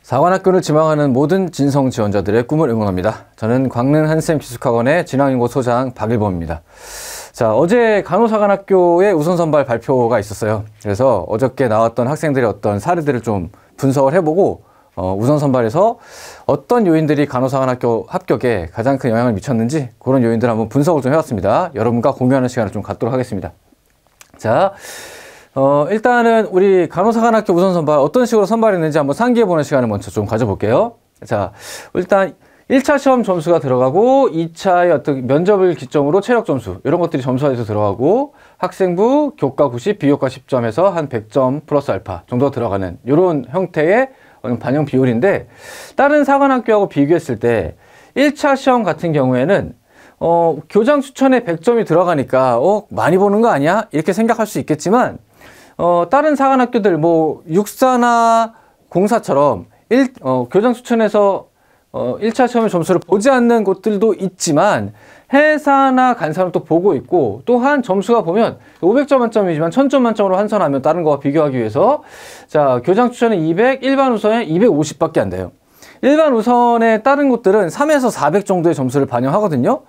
사관학교를 지망하는 모든 진성 지원자들의 꿈을 응원합니다. 저는 광릉 한샘 기숙학원의 진학연구소 소장 박일범입니다. 자, 어제 간호사관학교의 우선선발 발표가 있었어요. 그래서 어저께 나왔던 학생들의 어떤 사례들을 좀 분석을 해보고 우선선발에서 어떤 요인들이 간호사관학교 합격에 가장 큰 영향을 미쳤는지 그런 요인들을 한번 분석을 좀 해왔습니다. 여러분과 공유하는 시간을 좀 갖도록 하겠습니다. 자, 일단은 우리 간호사관학교 우선선발 어떤 식으로 선발했는지 한번 상기해보는 시간을 먼저 좀 가져볼게요. 자, 일단 1차 시험 점수가 들어가고 2차의 어떤 면접을 기점으로 체력 점수 이런 것들이 점수화돼서 들어가고 학생부 교과 90, 비교과 10점에서 한 100점 플러스 알파 정도가 들어가는 이런 형태의 반영 비율인데, 다른 사관학교하고 비교했을 때 1차 시험 같은 경우에는 교장 추천에 100점이 들어가니까 많이 보는 거 아니야? 이렇게 생각할 수 있겠지만 다른 사관학교들 뭐 육사나 공사처럼 교장 추천에서 1차 시험의 점수를 보지 않는 곳들도 있지만 해사나 간사는 또 보고 있고, 또한 점수가 보면 500점 만점이지만 1000점 만점으로 환산하면 다른 거와 비교하기 위해서 자, 교장 추천은 200, 일반 우선에 250밖에 안 돼요. 일반 우선의 다른 곳들은 3에서 400 정도의 점수를 반영하거든요.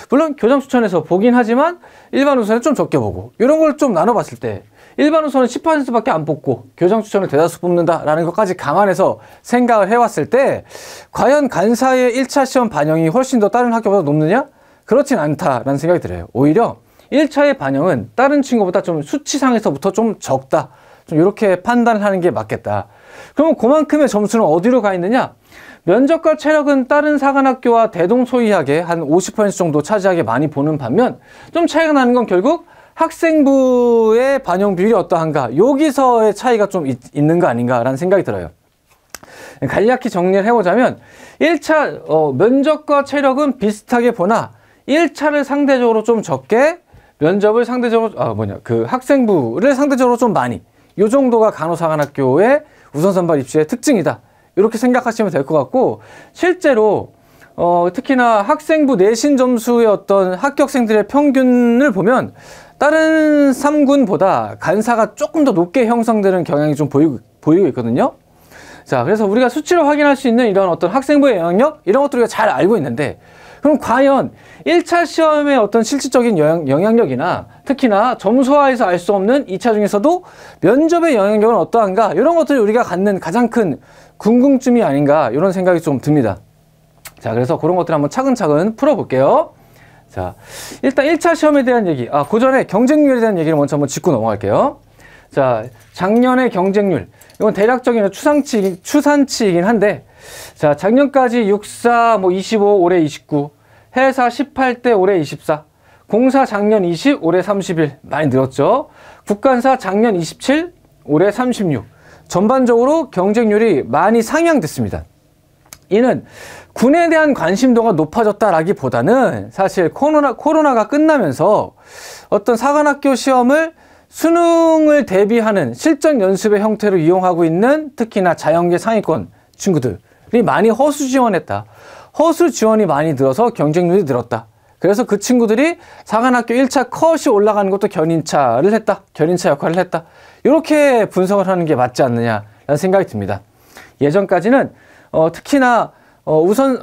물론 교장 추천에서 보긴 하지만 일반 우선은 좀 적게 보고, 이런 걸 좀 나눠봤을 때 일반 우선은 10%밖에 안 뽑고 교장 추천을 대다수 뽑는다라는 것까지 감안해서 생각을 해왔을 때 과연 간사의 1차 시험 반영이 훨씬 더 다른 학교보다 높느냐? 그렇진 않다라는 생각이 들어요. 오히려 1차의 반영은 다른 친구보다 좀 수치상에서부터 좀 적다, 좀 이렇게 판단을 하는 게 맞겠다. 그럼 그만큼의 점수는 어디로 가 있느냐? 면접과 체력은 다른 사관학교와 대동소이하게 한 50% 정도 차지하게 많이 보는 반면, 좀 차이가 나는 건 결국 학생부의 반영 비율이 어떠한가, 여기서의 차이가 좀 있는 거 아닌가라는 생각이 들어요. 간략히 정리를 해보자면 1차 면접과 체력은 비슷하게 보나 1차를 상대적으로 좀 적게, 면접을 상대적으로 학생부를 상대적으로 좀 많이, 이 정도가 간호사관학교의 우선선발 입시의 특징이다, 이렇게 생각하시면 될 것 같고, 실제로 특히나 학생부 내신 점수의 어떤 합격생들의 평균을 보면 다른 3군보다 간사가 조금 더 높게 형성되는 경향이 좀 보이고 있거든요. 자, 그래서 우리가 수치로 확인할 수 있는 이런 어떤 학생부의 영향력, 이런 것들을 우리가 잘 알고 있는데, 그럼 과연 1차 시험의 어떤 실질적인 영향력이나 특히나 점수화에서 알 수 없는 2차 중에서도 면접의 영향력은 어떠한가, 이런 것들이 우리가 갖는 가장 큰 궁금증이 아닌가, 이런 생각이 좀 듭니다. 자, 그래서 그런 것들 한번 차근차근 풀어볼게요. 자, 일단 1차 시험에 대한 얘기, 그 전에 경쟁률에 대한 얘기를 먼저 한번 짚고 넘어갈게요. 자, 작년의 경쟁률, 이건 대략적인 추산치이긴 한데, 자, 작년까지 육사 25, 올해 29, 해사 18대 올해 24, 공사 작년 20, 올해 31, 많이 늘었죠. 국간사 작년 27, 올해 36, 전반적으로 경쟁률이 많이 상향됐습니다. 이는 군에 대한 관심도가 높아졌다라기보다는 사실 코로나가 끝나면서 어떤 사관학교 시험을 수능을 대비하는 실전 연습의 형태로 이용하고 있는 특히나 자연계 상위권 친구들이 많이 허수 지원했다. 허수 지원이 많이 늘어서 경쟁률이 늘었다. 그래서 그 친구들이 사관학교 1차 컷이 올라가는 것도 견인차 역할을 했다. 이렇게 분석을 하는 게 맞지 않느냐라는 생각이 듭니다. 예전까지는 특히나 우선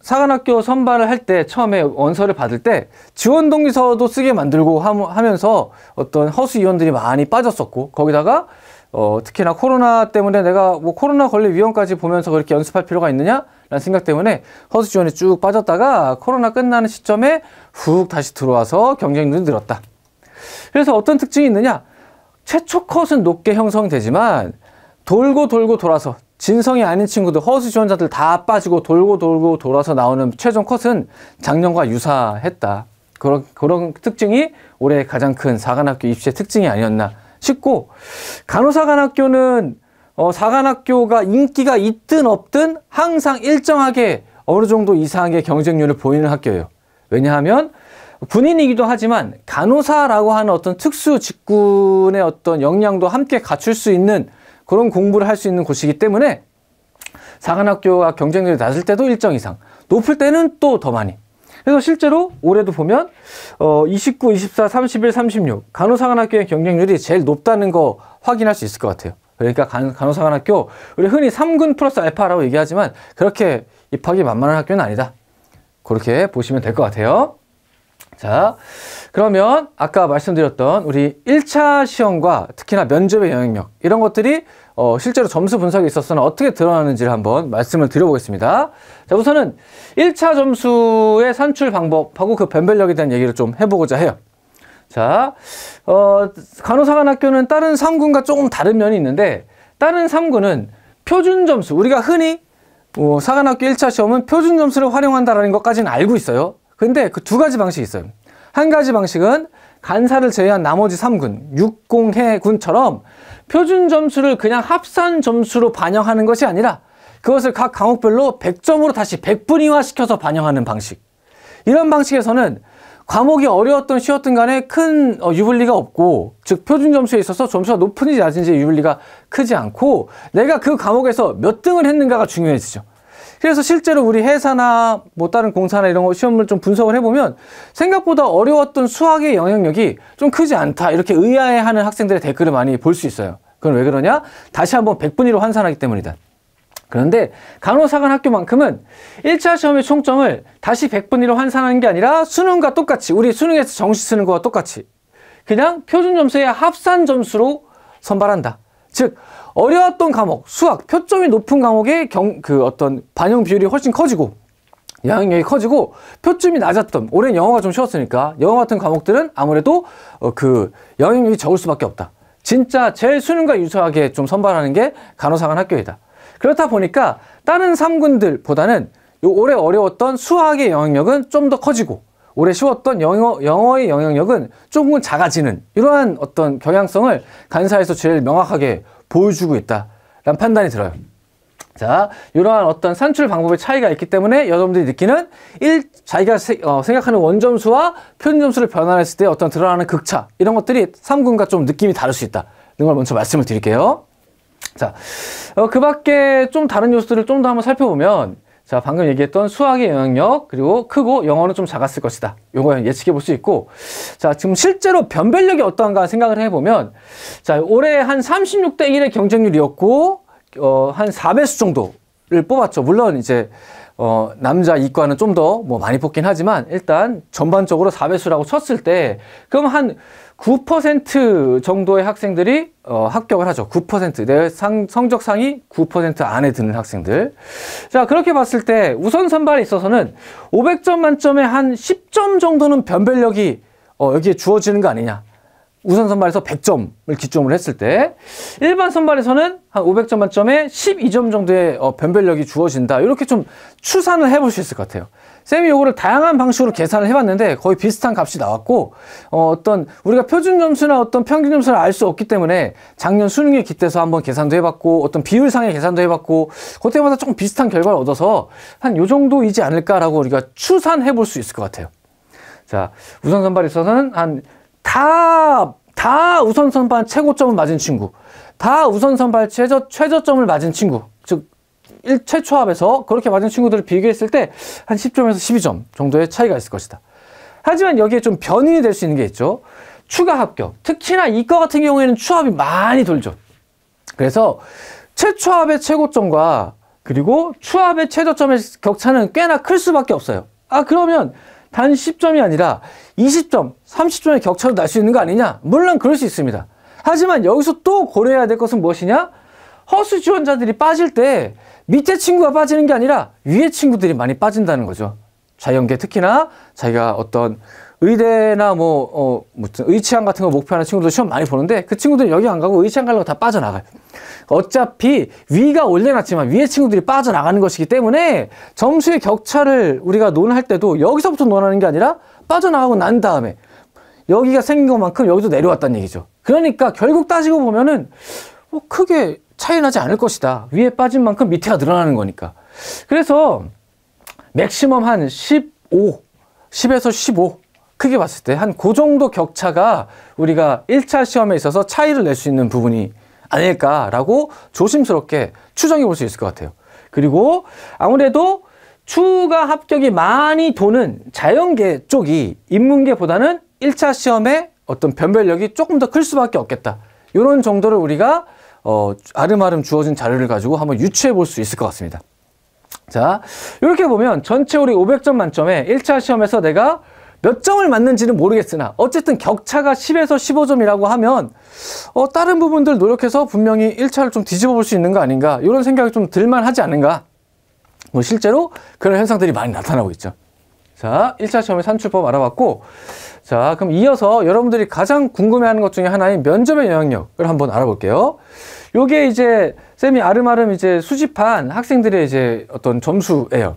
사관학교 선발을 할 때, 처음에 원서를 받을 때 지원 동의서도 쓰게 만들고 하면서 어떤 허수 의원들이 많이 빠졌었고, 거기다가 특히나 코로나 때문에 내가 코로나 걸릴 위험까지 보면서 그렇게 연습할 필요가 있느냐? 라는 생각 때문에 허수 지원이 쭉 빠졌다가 코로나 끝나는 시점에 훅 다시 들어와서 경쟁률이 늘었다. 그래서 어떤 특징이 있느냐? 최초 컷은 높게 형성되지만 돌고 돌아서 진성이 아닌 친구들, 허수 지원자들 다 빠지고 돌고 돌아서 나오는 최종 컷은 작년과 유사했다. 그런 특징이 올해 가장 큰 사관학교 입시의 특징이 아니었나 싶고, 간호사관학교는 사관학교가 인기가 있든 없든 항상 일정하게 어느 정도 이상의 경쟁률을 보이는 학교예요. 왜냐하면 군인이기도 하지만 간호사라고 하는 어떤 특수 직군의 어떤 역량도 함께 갖출 수 있는 그런 공부를 할 수 있는 곳이기 때문에 사관학교가 경쟁률이 낮을 때도 일정 이상, 높을 때는 또 더 많이. 그래서 실제로 올해도 보면 29, 24, 31, 36 간호사관학교의 경쟁률이 제일 높다는 거 확인할 수 있을 것 같아요. 그러니까 간호사관학교 우리 흔히 3군 플러스 알파라고 얘기하지만 그렇게 입학이 만만한 학교는 아니다. 그렇게 보시면 될 것 같아요. 자, 그러면 아까 말씀드렸던 우리 1차 시험과 특히나 면접의 영향력 이런 것들이 실제로 점수 분석에 있어서는 어떻게 드러나는지를 한번 말씀을 드려보겠습니다. 자, 우선은 1차 점수의 산출 방법하고 그 변별력에 대한 얘기를 좀 해보고자 해요. 자, 간호사관학교는 다른 3군과 조금 다른 면이 있는데, 다른 3군은 표준 점수, 우리가 흔히 사관학교 1차 시험은 표준 점수를 활용한다는 것까지는 알고 있어요. 근데 그 두 가지 방식이 있어요. 한 가지 방식은 간사를 제외한 나머지 3군, 육공해군처럼 표준 점수를 그냥 합산 점수로 반영하는 것이 아니라 그것을 각 과목별로 100점으로 다시 100분위화 시켜서 반영하는 방식. 이런 방식에서는 과목이 어려웠던 쉬웠던 간에 큰 유불리가 없고, 즉 표준 점수에 있어서 점수가 높은지 낮은지 유불리가 크지 않고 내가 그 과목에서 몇 등을 했는가가 중요해지죠. 그래서 실제로 우리 회사나 뭐 다른 공사나 이런 거 시험을 좀 분석을 해보면 생각보다 어려웠던 수학의 영향력이 좀 크지 않다, 이렇게 의아해하는 학생들의 댓글을 많이 볼 수 있어요. 그건 왜 그러냐? 다시 한번 100분위로 환산하기 때문이다. 그런데 간호사관학교만큼은 1차 시험의 총점을 다시 100분위로 환산하는 게 아니라 수능과 똑같이, 우리 수능에서 정시 쓰는 거와 똑같이 그냥 표준 점수의 합산 점수로 선발한다. 즉 어려웠던 과목, 수학, 표점이 높은 과목의 어떤 반영 비율이 훨씬 커지고 영향력이 커지고, 표점이 낮았던, 올해는 영어가 좀 쉬웠으니까 영어 같은 과목들은 아무래도 그 영향력이 적을 수밖에 없다. 진짜 제일 수능과 유사하게 좀 선발하는 게 간호사관학교이다. 그렇다 보니까 다른 3군들보다는 올해 어려웠던 수학의 영향력은 좀 더 커지고 올해 쉬웠던 영어의 영향력은 조금은 작아지는, 이러한 어떤 경향성을 간사에서 제일 명확하게 보여주고 있다라는 판단이 들어요. 자, 이러한 어떤 산출 방법의 차이가 있기 때문에 여러분들이 느끼는 자기가 생각하는 원점수와 표준점수를 변환했을 때 어떤 드러나는 극차, 이런 것들이 3군과 좀 느낌이 다를 수 있다. 이런 걸 먼저 말씀을 드릴게요. 자, 그 밖에 좀 다른 요소들을 좀 더 한번 살펴보면, 자, 방금 얘기했던 수학의 영향력, 그리고 크고 영어는 좀 작았을 것이다. 요거 예측해 볼 수 있고, 자, 지금 실제로 변별력이 어떠한가 생각을 해보면, 자, 올해 한 36대 1의 경쟁률이었고, 한 4배수 정도를 뽑았죠. 물론 이제, 남자 이과는 좀 더 뭐 많이 뽑긴 하지만, 일단 전반적으로 4배수라고 쳤을 때, 그럼 한 9% 정도의 학생들이 합격을 하죠. 9%. 내 성적 상위 9% 안에 드는 학생들. 자, 그렇게 봤을 때 우선 선발에 있어서는 500점 만점에 한 10점 정도는 변별력이 여기에 주어지는 거 아니냐. 우선 선발에서 100점을 기점으로 했을 때 일반 선발에서는 한 500점 만점에 12점 정도의 변별력이 주어진다. 이렇게 좀 추산을 해볼 수 있을 것 같아요. 쌤이 요거를 다양한 방식으로 계산을 해봤는데 거의 비슷한 값이 나왔고, 어떤 우리가 표준 점수나 어떤 평균 점수를 알 수 없기 때문에 작년 수능에 깃대서 한번 계산도 해봤고, 어떤 비율상의 계산도 해봤고, 그때마다 조금 비슷한 결과를 얻어서 한 요 정도이지 않을까라고 우리가 추산해 볼 수 있을 것 같아요. 자, 우선 선발에 있어서는 다 우선 선발 최고점을 맞은 친구, 다 우선 선발 최저점을 맞은 친구, 즉 최초합에서 그렇게 맞은 친구들을 비교했을 때 한 10점에서 12점 정도의 차이가 있을 것이다. 하지만 여기에 좀 변인이 될 수 있는 게 있죠. 추가 합격. 특히나 이과 같은 경우에는 추합이 많이 돌죠. 그래서 최초합의 최고점과 그리고 추합의 최저점의 격차는 꽤나 클 수밖에 없어요. 그러면 단 10점이 아니라 20점, 30점의 격차도 날 수 있는 거 아니냐? 물론 그럴 수 있습니다. 하지만 여기서 또 고려해야 될 것은 무엇이냐? 허수 지원자들이 빠질 때 밑에 친구가 빠지는 게 아니라 위에 친구들이 많이 빠진다는 거죠. 자연계, 특히나 자기가 어떤 의대나 무슨 의치항 같은 거 목표하는 친구들 시험 많이 보는데 그 친구들은 여기 안 가고 의치항 가려고 다 빠져나가요. 어차피 위가 올려놨지만 위에 친구들이 빠져나가는 것이기 때문에 점수의 격차를 우리가 논할 때도 여기서부터 논하는 게 아니라 빠져나가고 난 다음에 여기가 생긴 것만큼 여기도 내려왔다는 얘기죠. 그러니까 결국 따지고 보면은 크게 차이 나지 않을 것이다. 위에 빠진 만큼 밑에가 늘어나는 거니까. 그래서 맥시멈 한 15, 10에서 15 크게 봤을 때 한 그 정도 격차가 우리가 1차 시험에 있어서 차이를 낼 수 있는 부분이 아닐까라고 조심스럽게 추정해 볼 수 있을 것 같아요. 그리고 아무래도 추가 합격이 많이 도는 자연계 쪽이 인문계보다는 1차 시험에 어떤 변별력이 조금 더 클 수밖에 없겠다. 이런 정도를 우리가 아름아름 주어진 자료를 가지고 한번 유추해 볼 수 있을 것 같습니다. 자, 이렇게 보면 전체 우리 500점 만점에 1차 시험에서 내가 몇 점을 맞는지는 모르겠으나 어쨌든 격차가 10에서 15점이라고 하면 다른 부분들 노력해서 분명히 1차를 좀 뒤집어 볼 수 있는 거 아닌가, 이런 생각이 좀 들만 하지 않은가. 실제로 그런 현상들이 많이 나타나고 있죠. 자, 1차 시험의 산출법 알아봤고, 자, 그럼 이어서 여러분들이 가장 궁금해하는 것 중에 하나인 면접의 영향력을 한번 알아볼게요. 요게 이제 쌤이 아름아름 이제 수집한 학생들의 이제 어떤 점수예요.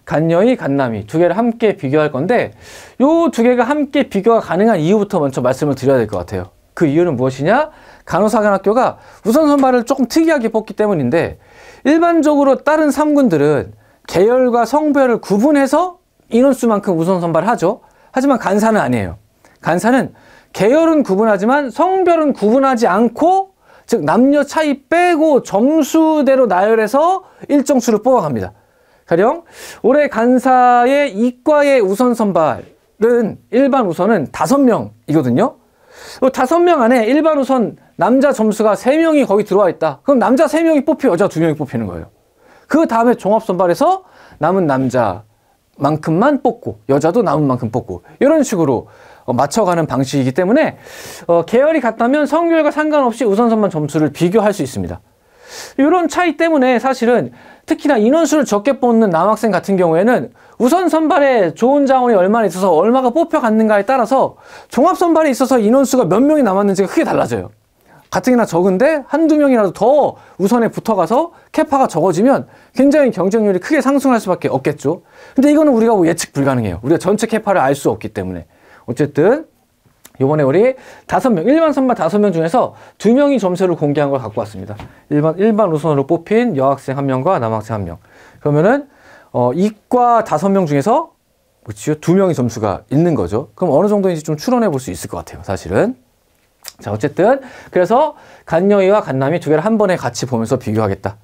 간여의, 간남이 두 개를 함께 비교할 건데, 요 두 개가 함께 비교가 가능한 이유부터 먼저 말씀을 드려야 될 것 같아요. 그 이유는 무엇이냐? 간호사관학교가 우선 선발을 조금 특이하게 뽑기 때문인데, 일반적으로 다른 3군들은 계열과 성별을 구분해서 인원수만큼 우선 선발을 하죠. 하지만 간사는 아니에요. 간사는 계열은 구분하지만 성별은 구분하지 않고, 즉 남녀 차이 빼고 점수대로 나열해서 일정 수를 뽑아갑니다. 가령 올해 간사의 이과의 우선 선발은 일반 우선은 5명이거든요. 5명 안에 일반 우선 남자 점수가 3명이 거기 들어와 있다. 그럼 남자 3명이 뽑히고 여자 2명이 뽑히는 거예요. 그 다음에 종합선발에서 남은 남자만큼만 뽑고 여자도 남은 만큼 뽑고, 이런 식으로 맞춰가는 방식이기 때문에 계열이 같다면 성별과 상관없이 우선선발 점수를 비교할 수 있습니다. 이런 차이 때문에 사실은 특히나 인원수를 적게 뽑는 남학생 같은 경우에는 우선 선발에 좋은 자원이 얼마나 있어서 얼마가 뽑혀갔는가에 따라서 종합 선발에 있어서 인원수가 몇 명이 남았는지가 크게 달라져요. 가뜩이나 적은데 한두 명이라도 더 우선에 붙어가서 캐파가 적어지면 굉장히 경쟁률이 크게 상승할 수밖에 없겠죠. 근데 이거는 우리가 뭐 예측 불가능해요. 우리가 전체 캐파를 알 수 없기 때문에. 어쨌든 요번에 우리 5명, 일반 선발 5명 중에서 2명이 점수를 공개한 걸 갖고 왔습니다. 일반 우선으로 뽑힌 여학생 1명과 남학생 1명. 그러면은 이과 5명 중에서 그렇죠, 2명이 점수가 있는 거죠. 그럼 어느 정도인지 좀 추론해 볼 수 있을 것 같아요, 사실은. 자, 어쨌든 그래서 간여의와 간남이 두 개를 한 번에 같이 보면서 비교하겠다.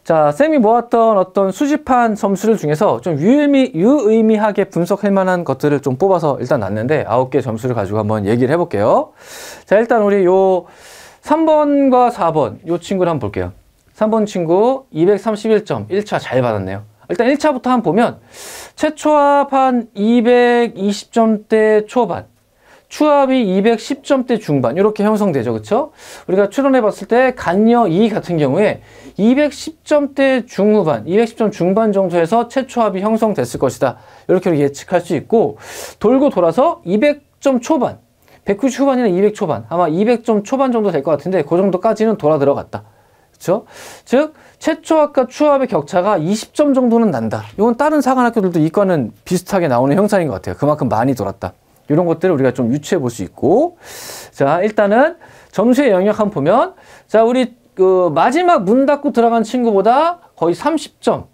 자, 쌤이 모았던 어떤 수집한 점수를 중에서 좀 유의미하게 분석할 만한 것들을 좀 뽑아서 일단 놨는데 9개 점수를 가지고 한번 얘기를 해볼게요. 자, 일단 우리 요 3번과 4번 요 친구를 한번 볼게요. 3번 친구 231점 1차 잘 받았네요. 일단 1차부터 한번 보면 최초합 한 220점대 초반, 추합이 210점대 중반 이렇게 형성되죠. 그쵸? 우리가 추론해 봤을 때 간여 2 같은 경우에 210점대 중후반, 210점 중반 정도에서 최초합이 형성됐을 것이다. 이렇게 예측할 수 있고, 돌고 돌아서 200점 초반, 190 후반이나 200 초반, 아마 200점 초반 정도 될 것 같은데 그 정도까지는 돌아 들어갔다. 그쵸? 즉 최초합과 추합의 격차가 20점 정도는 난다. 이건 다른 사관학교들도 이과는 비슷하게 나오는 형상인 것 같아요. 그만큼 많이 돌았다. 이런 것들을 우리가 좀 유추해 볼 수 있고, 자, 일단은 점수의 영역 한번 보면, 자, 우리 그 마지막 문 닫고 들어간 친구보다 거의 30점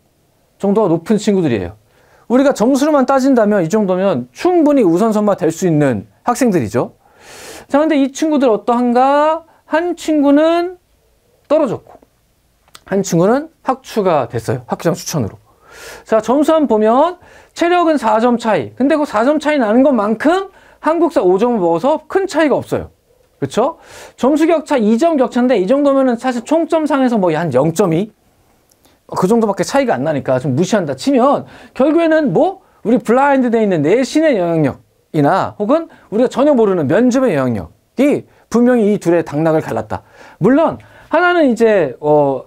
정도가 높은 친구들이에요. 우리가 점수로만 따진다면 이 정도면 충분히 우선 선발 될 수 있는 학생들이죠. 자, 근데 이 친구들 어떠한가? 한 친구는 떨어졌고 한 친구는 학추가 됐어요. 학교장 추천으로. 자, 점수 한번 보면 체력은 4점 차이. 근데 그 4점 차이 나는 것만큼 한국사 5점을 먹어서 큰 차이가 없어요. 그렇죠? 점수 격차 2점 격차인데 이 정도면은 사실 총점상에서 뭐 한 0.2? 그 정도밖에 차이가 안 나니까 좀 무시한다 치면 결국에는 뭐 우리 블라인드 돼 있는 내신의 영향력이나 혹은 우리가 전혀 모르는 면접의 영향력이 분명히 이 둘의 당락을 갈랐다. 물론 하나는 이제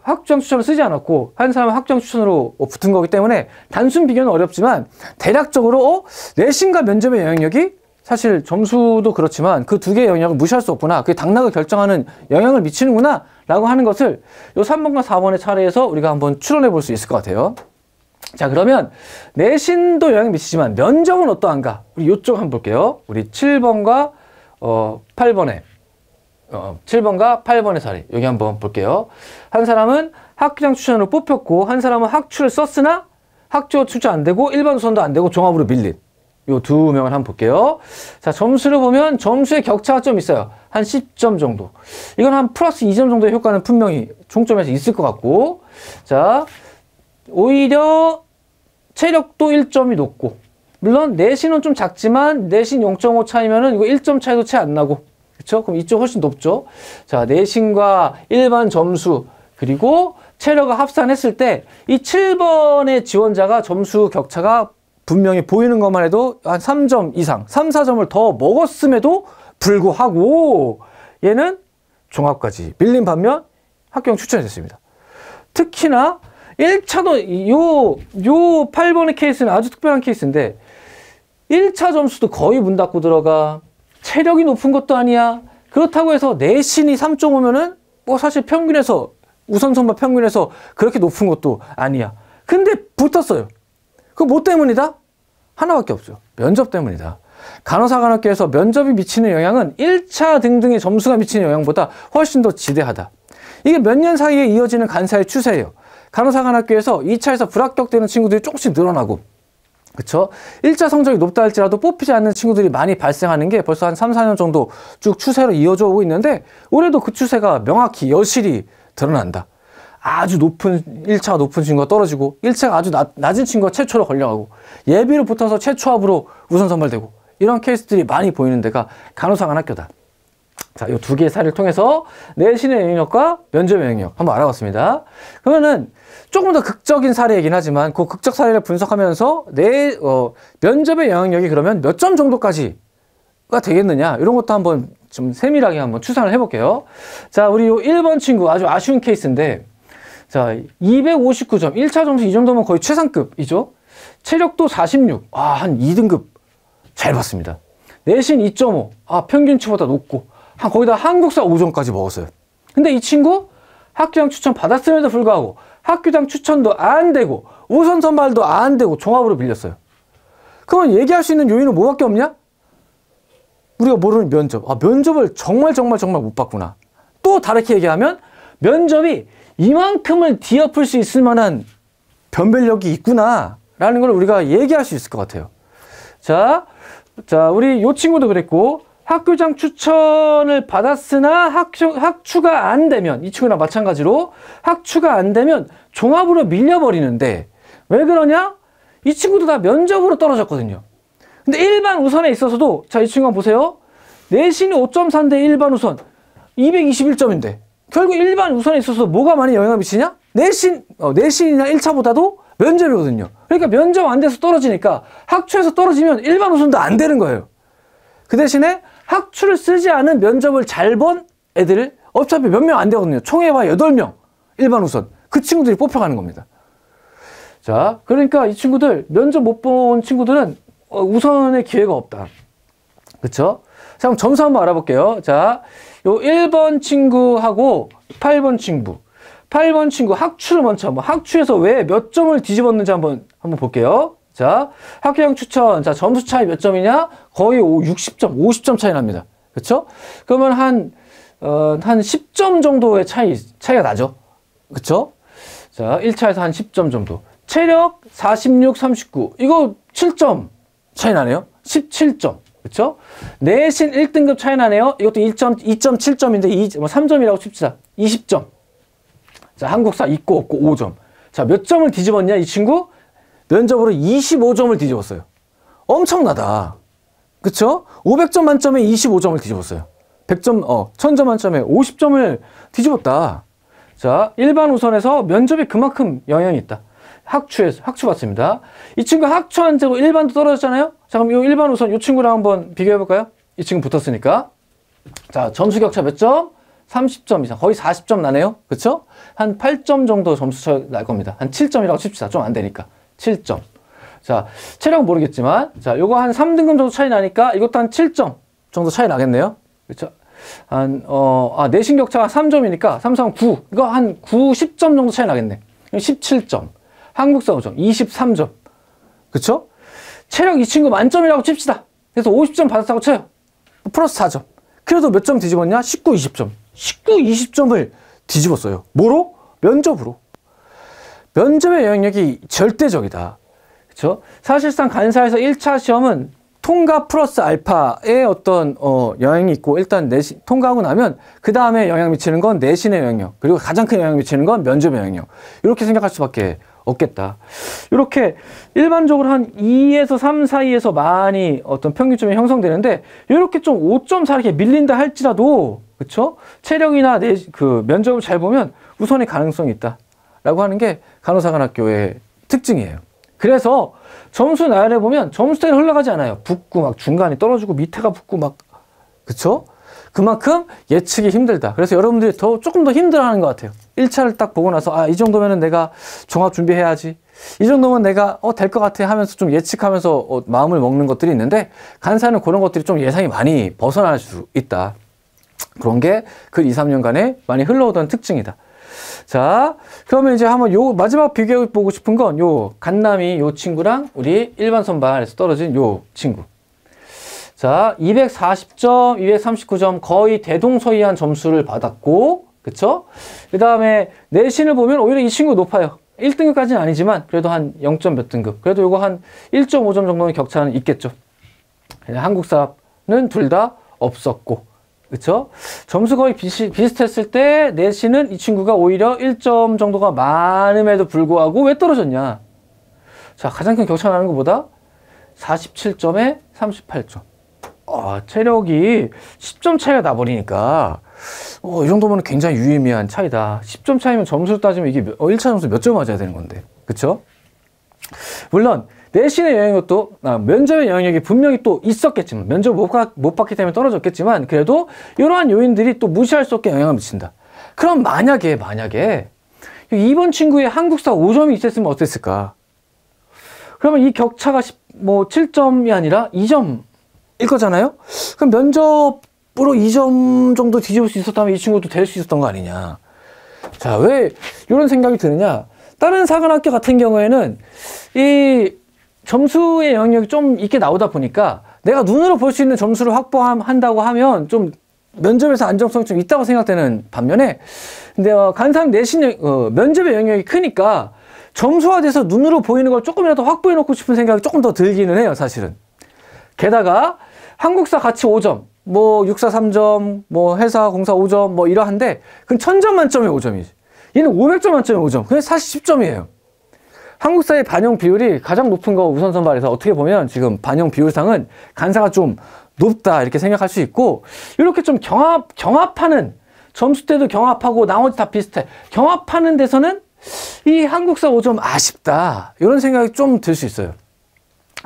학종 추천을 쓰지 않았고 한 사람은 학종 추천으로 붙은 거기 때문에 단순 비교는 어렵지만 대략적으로 내신과 면접의 영향력이 사실 점수도 그렇지만 그 두 개의 영향을 무시할 수 없구나. 그게 당락을 결정하는 영향을 미치는구나 라고 하는 것을 요 3번과 4번의 차례에서 우리가 한번 추론해 볼 수 있을 것 같아요. 자, 그러면 내신도 영향을 미치지만 면접은 어떠한가? 우리 요쪽 한번 볼게요. 우리 7번과 8번의 7번과 8번의 사례 여기 한번 볼게요. 한 사람은 학교장 추천으로 뽑혔고 한 사람은 학추를 썼으나 학추 추천 안 되고 일반 우선도 안 되고 종합으로 밀린 요 두 명을 한번 볼게요. 자, 점수를 보면 점수의 격차가 좀 있어요. 한 10점 정도. 이건 한 플러스 2점 정도의 효과는 분명히 총점에서 있을 것 같고, 자, 오히려 체력도 1점이 높고, 물론 내신은 좀 작지만 내신 0.5 차이면은 이거 1점 차이도 채 안 나고, 그쵸? 그럼 이쪽 훨씬 높죠? 자, 내신과 일반 점수, 그리고 체력을 합산했을 때 이 7번의 지원자가 점수 격차가 분명히 보이는 것만 해도 한 3점 이상, 3, 4점을 더 먹었음에도 불구하고 얘는 종합까지 밀린 반면 합격 추천이 됐습니다. 특히나 1차도 요 8번의 케이스는 아주 특별한 케이스인데 1차 점수도 거의 문 닫고 들어가. 체력이 높은 것도 아니야. 그렇다고 해서 내신이 3.5면은 뭐 사실 평균에서 우선 선발 평균에서 그렇게 높은 것도 아니야. 근데 붙었어요. 그 뭐 때문이다? 하나밖에 없죠. 면접 때문이다. 간호사관학교에서 면접이 미치는 영향은 1차 등등의 점수가 미치는 영향보다 훨씬 더 지대하다. 이게 몇 년 사이에 이어지는 간사의 추세예요. 간호사관학교에서 2차에서 불합격되는 친구들이 조금씩 늘어나고, 그쵸? 1차 성적이 높다 할지라도 뽑히지 않는 친구들이 많이 발생하는 게 벌써 한 3, 4년 정도 쭉 추세로 이어져 오고 있는데, 올해도 그 추세가 명확히 여실히 드러난다. 아주 높은 1차가 높은 친구가 떨어지고 1차가 아주 낮은 친구가 최초로 걸려가고 예비로 붙어서 최초합으로 우선 선발되고 이런 케이스들이 많이 보이는 데가 간호사관학교다. 자, 이 두 개의 사례를 통해서 내신의 영향력과 면접의 영향력 한번 알아봤습니다. 그러면은 조금 더 극적인 사례이긴 하지만 그 극적 사례를 분석하면서 면접의 영향력이 그러면 몇 점 정도까지가 되겠느냐 이런 것도 한번 좀 세밀하게 한번 추산을 해볼게요. 자, 우리 요 1번 친구 아주 아쉬운 케이스인데, 자, 259점, 1차 점수 이 정도면 거의 최상급이죠. 체력도 46, 한 2등급 잘 봤습니다. 내신 2.5, 평균치보다 높고, 거기다 한국사 5점까지 먹었어요. 근데 이 친구 학교장 추천 받았음에도 불구하고 학교장 추천도 안 되고 우선 선발도 안 되고 종합으로 밀렸어요. 그러면 얘기할 수 있는 요인은 뭐밖에 없냐? 우리가 모르는 면접. 면접을 정말 못 봤구나. 또 다르게 얘기하면 면접이 이만큼을 뒤엎을 수 있을 만한 변별력이 있구나 라는 걸 우리가 얘기할 수 있을 것 같아요. 자, 우리 요 친구도 그랬고, 학교장 추천을 받았으나 학추가 안 되면, 이 친구랑 마찬가지로 학추가 안 되면 종합으로 밀려버리는데, 왜 그러냐? 이 친구도 다 면접으로 떨어졌거든요. 근데 일반 우선에 있어서도, 자, 이 친구 한번 보세요. 내신이 5.4인데 일반 우선 221점인데 결국 일반 우선에 있어서 뭐가 많이 영향을 미치냐? 내신이나 1차보다도 면접이거든요. 그러니까 면접 안 돼서 떨어지니까 학추에서 떨어지면 일반 우선도 안 되는 거예요. 그 대신에 학추를 쓰지 않은 면접을 잘 본 애들 어차피 몇 명 안 되거든요. 총회 봐 8명 일반 우선. 그 친구들이 뽑혀가는 겁니다. 자, 그러니까 이 친구들 면접 못 본 친구들은 우선의 기회가 없다. 그쵸? 자, 그럼 점수 한번 알아볼게요. 자, 요 1번 친구하고 8번 친구. 8번 친구 학추를 먼저 한번, 학추에서 왜 몇 점을 뒤집었는지 한번 볼게요. 자, 학교장 추천. 자, 점수 차이 몇 점이냐? 거의 60점, 50점 차이 납니다. 그쵸? 그러면 한 10점 정도의 차이가 나죠. 그쵸? 자, 1차에서 한 10점 정도. 체력 46, 39. 이거 7점 차이 나네요. 17점. 그쵸? 내신 1등급 차이 나네요. 이것도 2.7점인데 3점이라고 칩시다. 20점. 자, 한국사 있고 없고 5점. 자, 몇 점을 뒤집었냐? 이 친구 면접으로 25점을 뒤집었어요. 엄청나다. 그쵸? 500점 만점에 25점을 뒤집었어요. 1000점 만점에 50점을 뒤집었다. 자, 일반 우선에서 면접이 그만큼 영향이 있다. 학추 봤습니다. 이 친구 학추 안 되고 일반도 떨어졌잖아요. 자, 그럼 이 일반 우선 이 친구랑 한번 비교해 볼까요? 이 친구 붙었으니까. 자, 점수 격차 몇 점? 30점 이상. 거의 40점 나네요. 그쵸? 한 8점 정도 점수 차이 날 겁니다. 한 7점이라고 칩시다. 좀 안 되니까. 7점. 자, 체력은 모르겠지만, 자, 요거 한 3등급 정도 차이 나니까 이것도 한 7점 정도 차이 나겠네요. 그쵸? 내신 격차가 3점이니까 3, 3, 9. 이거 한 9, 10점 정도 차이 나겠네. 17점. 한국사 5점. 23점. 그쵸? 체력 이 친구 만점이라고 칩시다. 그래서 50점 받았다고 쳐요. 플러스 4점. 그래도 몇 점 뒤집었냐? 19, 20점. 19, 20점을 뒤집었어요. 뭐로? 면접으로. 면접의 영향력이 절대적이다. 그쵸? 사실상 간사에서 1차 시험은 통과 플러스 알파의 어떤 영향이 있고, 일단 통과하고 나면 그 다음에 영향 미치는 건 내신의 영향력, 그리고 가장 큰 영향 미치는 건 면접의 영향력. 이렇게 생각할 수밖에 없겠다. 이렇게 일반적으로 한 2에서 3 사이에서 많이 어떤 평균점이 형성되는데 이렇게 좀 5.4 이렇게 밀린다 할지라도 그쵸? 체력이나 그 면접을 잘 보면 우선의 가능성이 있다 라고 하는 게 간호사관학교의 특징이에요. 그래서 점수 나열해 보면 점수대로 흘러가지 않아요. 붙고 막 중간이 떨어지고 밑에가 붙고 막 그쵸? 그만큼 예측이 힘들다. 그래서 여러분들이 조금 더 힘들어하는 것 같아요. 1차를 딱 보고 나서 아, 이 정도면은 내가 종합 준비해야지. 이 정도면 내가 될 것 같아 하면서 좀 예측하면서 마음을 먹는 것들이 있는데 간사는 그런 것들이 좀 예상이 많이 벗어날 수 있다. 그런 게 그 2, 3년간에 많이 흘러오던 특징이다. 자, 그러면 이제 한번 요 마지막 비교해 보고 싶은 건 요 간남이 요 친구랑 우리 일반 선발에서 떨어진 요 친구. 자, 240점, 239점 거의 대동소이한 점수를 받았고, 그쵸? 그 다음에 내신을 보면 오히려 이 친구 높아요. 1등급까지는 아니지만 그래도 한 0점 몇 등급. 그래도 요거 한 1.5점 정도의 격차는 있겠죠. 한국사는 둘 다 없었고, 그쵸? 점수 거의 비슷했을 때 내신은 이 친구가 오히려 1점 정도가 많음에도 불구하고 왜 떨어졌냐? 자, 가장 큰 격차 나는 것보다 47점에 38점. 체력이 10점 차이가 나버리니까 이 정도면 굉장히 유의미한 차이다. 10점 차이면 점수를 따지면 이게 1차 점수 몇 점 맞아야 되는 건데, 그쵸? 물론 내신의 영향력도 면접의 영향력이 분명히 또 있었겠지만 면접을 못 봤기 때문에 떨어졌겠지만 그래도 이러한 요인들이 또 무시할 수 없게 영향을 미친다. 그럼 만약에 2번 친구의 한국사 5점이 있었으면 어땠을까? 그러면 이 격차가 7점이 아니라 2점일 거잖아요? 그럼 면접으로 2점 정도 뒤집을 수 있었다면 이 친구도 될 수 있었던 거 아니냐? 자, 왜 이런 생각이 드느냐? 다른 사관학교 같은 경우에는 이 점수의 영역이 좀 있게 나오다 보니까 내가 눈으로 볼 수 있는 점수를 확보한다고 하면 좀 면접에서 안정성이 좀 있다고 생각되는 반면에 근데 간사는 내신 면접의 영역이 크니까 점수화돼서 눈으로 보이는 걸 조금이라도 확보해 놓고 싶은 생각이 조금 더 들기는 해요, 사실은. 게다가 한국사 같이 5점, 육사 3점, 해사, 공사 5점, 이러한데 그건 1000점 만점에 5점이지. 얘는 500점 만점에 5점. 그냥 사실 10점이에요. 한국사의 반영 비율이 가장 높은 거 우선 선발에서 어떻게 보면 지금 반영 비율상은 간사가 좀 높다 이렇게 생각할 수 있고 이렇게 좀 경합하는 점수 때도 경합하고 나머지 다 비슷해. 경합하는 데서는 이 한국사 5점 아쉽다 이런 생각이 좀 들 수 있어요.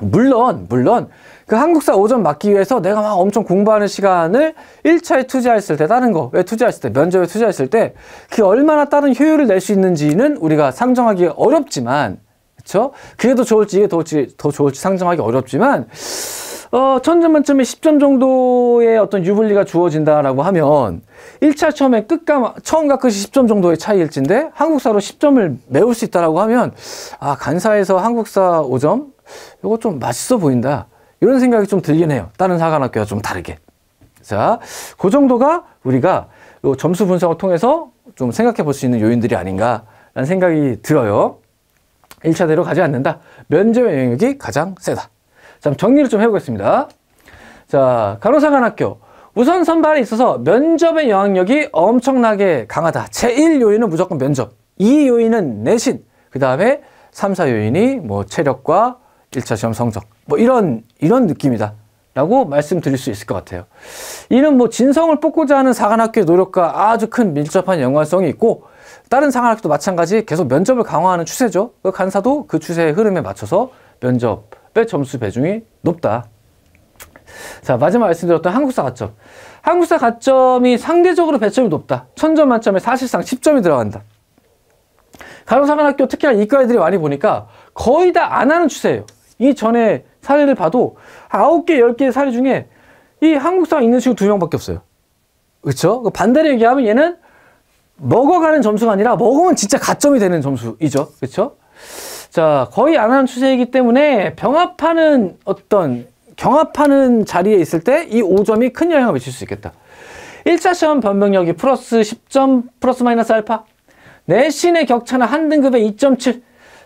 물론 그 한국사 5점 맞기 위해서 내가 막 엄청 공부하는 시간을 1차에 투자했을 때 다른 거 왜 투자했을 때 면접에 투자했을 때 그게 얼마나 다른 효율을 낼 수 있는지는 우리가 상정하기 어렵지만 그쵸? 그게 더 좋을지 이게 더 좋을지 상정하기 어렵지만 1000점 만점에 10점 정도의 어떤 유불리가 주어진다라고 하면 1차 처음과 끝이 10점 정도의 차이일진데 한국사로 10점을 메울 수 있다라고 하면 간사에서 한국사 5점 이거 좀 맛있어 보인다 이런 생각이 좀 들긴 해요. 다른 사관학교와 좀 다르게. 자, 그 정도가 우리가 요 점수 분석을 통해서 좀 생각해 볼 수 있는 요인들이 아닌가라는 생각이 들어요. 1차대로 가지 않는다. 면접의 영역이 가장 세다. 자, 정리를 좀 해보겠습니다. 자, 간호사관학교. 우선 선발에 있어서 면접의 영향력이 엄청나게 강하다. 제1 요인은 무조건 면접. 2 요인은 내신. 그 다음에 3, 4 요인이 체력과 1차 시험 성적. 이런 느낌이다. 라고 말씀드릴 수 있을 것 같아요. 이는 진성을 뽑고자 하는 사관학교의 노력과 아주 큰 밀접한 연관성이 있고, 다른 사관학교도 마찬가지 계속 면접을 강화하는 추세죠. 그 간사도 그 추세의 흐름에 맞춰서 면접의 점수 배중이 높다. 자, 마지막 말씀드렸던 한국사 가점. 한국사 가점이 상대적으로 배점이 높다. 1000점 만점에 사실상 10점이 들어간다. 간호사관학교 특히나 이과 애들이 많이 보니까 거의 다 안 하는 추세예요. 이 전에 사례를 봐도 9개, 10개의 사례 중에 이 한국사가 있는 친구 2명밖에 없어요. 그렇죠? 반대로 얘기하면 얘는 먹어가는 점수가 아니라 먹으면 진짜 가점이 되는 점수이죠. 그렇죠? 자, 거의 안 하는 추세이기 때문에 경합하는 자리에 있을 때 이 5점이 큰 영향을 미칠 수 있겠다. 1차 시험 변경력이 플러스 10점 플러스 마이너스 알파. 내신의 격차는 한 등급에 2.7.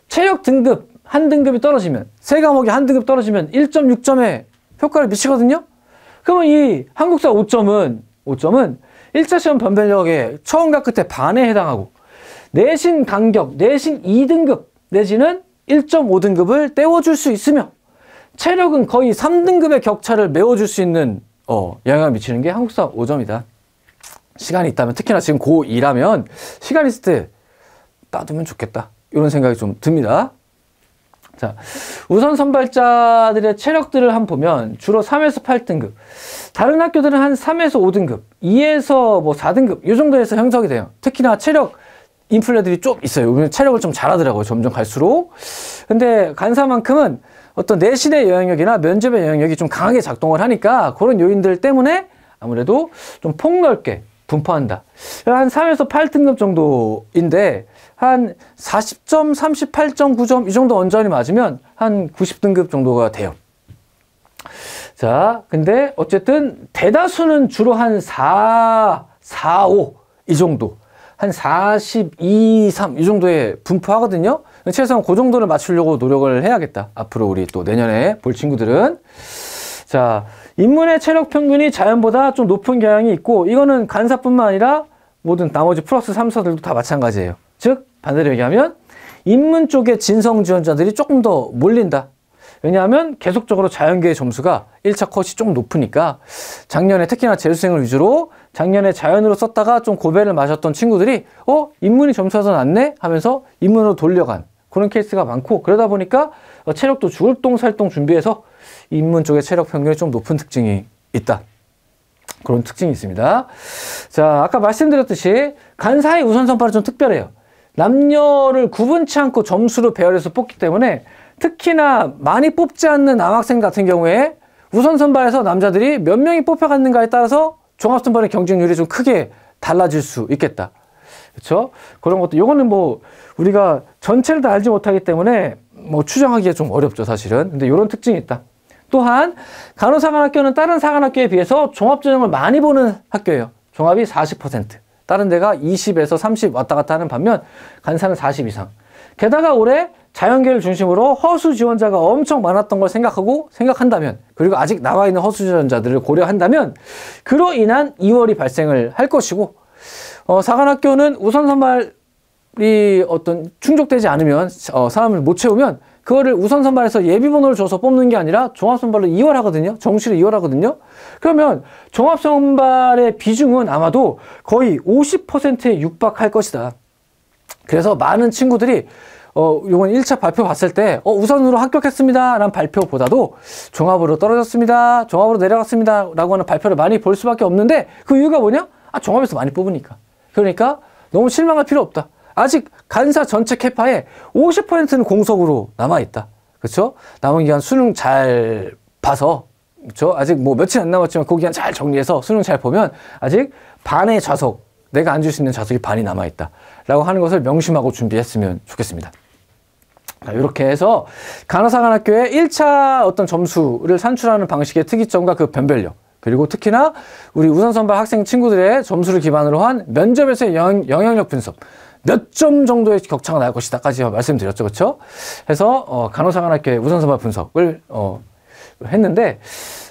체력 등급 한 등급이 떨어지면, 세 과목이 한 등급 떨어지면 1.6점에 효과를 미치거든요. 그러면 이 한국사 5점은 1차 시험 변별력의 처음과 끝에 반에 해당하고, 내신 간격, 내신 2등급, 내지는 1.5등급을 떼어줄 수 있으며 체력은 거의 3등급의 격차를 메워줄 수 있는 영향을 미치는 게 한국사 5점이다. 시간이 있다면, 특히나 지금 고2라면 시간 있을 때 따두면 좋겠다, 이런 생각이 좀 듭니다. 자, 우선 선발자들의 체력들을 한번 보면 주로 3에서 8등급, 다른 학교들은 한 3에서 5등급, 2에서 뭐 4등급 이 정도에서 형성이 돼요. 특히나 체력 인플레들이 좀 있어요. 체력을 좀 잘하더라고요, 점점 갈수록. 근데 간사만큼은 어떤 내신의 영향력이나 면접의 영향력이 좀 강하게 작동을 하니까 그런 요인들 때문에 아무래도 좀 폭넓게 분포한다. 한 3에서 8등급 정도인데 한 40점, 38.9점 이 정도 언저리 맞으면 한 90등급 정도가 돼요. 자, 근데 어쨌든 대다수는 주로 한 4, 5 이 정도, 한 42, 3 이 정도에 분포하거든요. 최소한 그 정도를 맞추려고 노력을 해야겠다, 앞으로 우리 또 내년에 볼 친구들은. 자, 인문의 체력 평균이 자연보다 좀 높은 경향이 있고, 이거는 간사뿐만 아니라 모든 나머지 플러스 3사들도 다 마찬가지예요. 즉 반대로 얘기하면 인문 쪽의 진성 지원자들이 조금 더 몰린다. 왜냐하면 계속적으로 자연계의 점수가 1차 컷이 조금 높으니까, 작년에 특히나 재수생을 위주로 작년에 자연으로 썼다가 좀 고배를 맞았던 친구들이 인문이 점수가 더 낮네 하면서 인문으로 돌려간 그런 케이스가 많고, 그러다 보니까 체력도 죽을똥살똥 준비해서 인문 쪽의 체력 평균이 좀 높은 특징이 있다. 그런 특징이 있습니다. 자, 아까 말씀드렸듯이 간사의 우선 선발은 좀 특별해요. 남녀를 구분치 않고 점수로 배열해서 뽑기 때문에 특히나 많이 뽑지 않는 남학생 같은 경우에 우선 선발에서 남자들이 몇 명이 뽑혀갔는가에 따라서 종합 선발의 경쟁률이 좀 크게 달라질 수 있겠다. 그렇죠? 그런 것도, 요거는 뭐 우리가 전체를 다 알지 못하기 때문에 뭐 추정하기가 좀 어렵죠, 사실은. 근데 이런 특징이 있다. 또한 간호사관학교는 다른 사관학교에 비해서 종합전형을 많이 보는 학교예요. 종합이 40%, 다른 데가 20에서 30 왔다 갔다 하는 반면 간사는 40 이상. 게다가 올해 자연계를 중심으로 허수 지원자가 엄청 많았던 걸 생각한다면, 그리고 아직 남아있는 허수 지원자들을 고려한다면 그로 인한 2월이 발생을 할 것이고, 사관학교는 우선 선발이 어떤 충족되지 않으면, 사람을 못 채우면 그거를 우선 선발에서 예비번호를 줘서 뽑는 게 아니라 종합 선발로 2월 하거든요. 정시를 2월 하거든요. 그러면 종합 선발의 비중은 아마도 거의 50%에 육박할 것이다. 그래서 많은 친구들이 요번 1차 발표 봤을 때 우선으로 합격했습니다 라는 발표보다도 종합으로 떨어졌습니다, 종합으로 내려갔습니다 라고 하는 발표를 많이 볼 수밖에 없는데, 그 이유가 뭐냐? 종합에서 많이 뽑으니까. 그러니까 너무 실망할 필요 없다. 아직 간사 전체 캐파의 50%는 공석으로 남아있다. 그렇죠? 남은 기간 수능 잘 봐서, 그렇죠? 아직 뭐 며칠 안 남았지만 그 기간 잘 정리해서 수능 잘 보면 아직 반의 좌석, 내가 앉을 수 있는 좌석이 반이 남아있다 라고 하는 것을 명심하고 준비했으면 좋겠습니다. 자, 이렇게 해서 간호사관학교의 1차 어떤 점수를 산출하는 방식의 특이점과 그 변별력, 그리고 특히나 우리 우선선발 학생 친구들의 점수를 기반으로 한 면접에서의 영향력 분석, 몇 점 정도의 격차가 날 것이다까지 말씀드렸죠. 그렇죠? 해서 간호사관학교의 우선선발 분석을 했는데,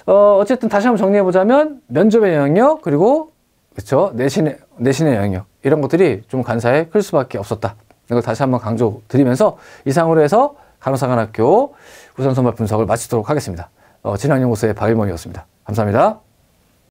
어쨌든 다시 한번 정리해보자면 면접의 영향력, 그리고 그렇죠, 내신의 영향력, 이런 것들이 좀 간사에 클 수밖에 없었다. 이걸 다시 한번 강조드리면서 이상으로 해서 간호사관학교 우선선발 분석을 마치도록 하겠습니다. 진학연구소의 박일범이었습니다. 감사합니다.